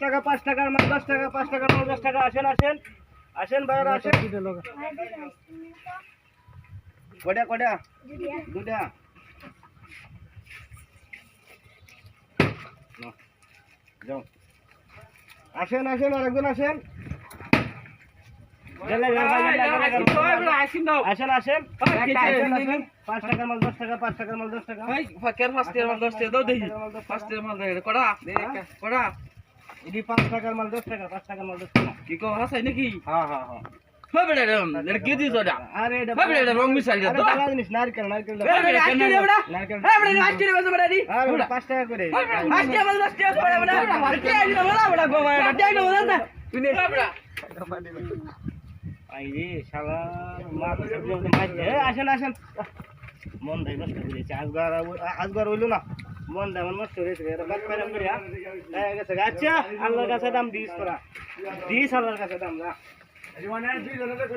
টাকা 5 টাকার মাল 10 টাকা 5 টাকার মাল 10 টাকা আসেন আসেন আসেন বাইরে আসেন কয়টা কয়টা দুটা যাও আসেন আসেন আরেকজন আসেন আসেন আসেন 5 টাকার মাল 10 টাকা 5 টাকার মাল 10 টাকা ফার্স্ট ইয়ার মাল 10 টাকা দাও দেখি ফার্স্ট ইয়ার মাল দেখে কড়া কড়া এটি 5 টাকার মাল 10 টাকা 5 টাকার মাল 10 টাকা কি কো হাসাই নাকি হ্যাঁ হ্যাঁ হ্যাঁ হয় বেটা এটা কি দিছ ওটা আরে এটা হয় বেটা রং মিশাই দা আরে ভালো জিনিস নারকেল নারকেল হয় বেটা আজকে রে বেটা নারকেল হয় বেটা আজকে রে বেটা রে আরে 5 টাকা করে আজকে মাল 10 টাকা করে বেটা আজকে আইলো বলা বেটা গো বেটা টাইলো বলা না তুই নে বেটা আই রে শালা মা তো সবজি মাইছে আসেন আসেন মন দেই নষ্ট করেছে আজবার হইলো না মন দেই নষ্ট করেছে এটা বাদ পাইলাম করে হ্যাঁ গেছে আচ্ছা আল্লাহর কাছে দাম দিস তোরা দিস আল্লাহর কাছে দাম না জীবনে দুই জনের কাছে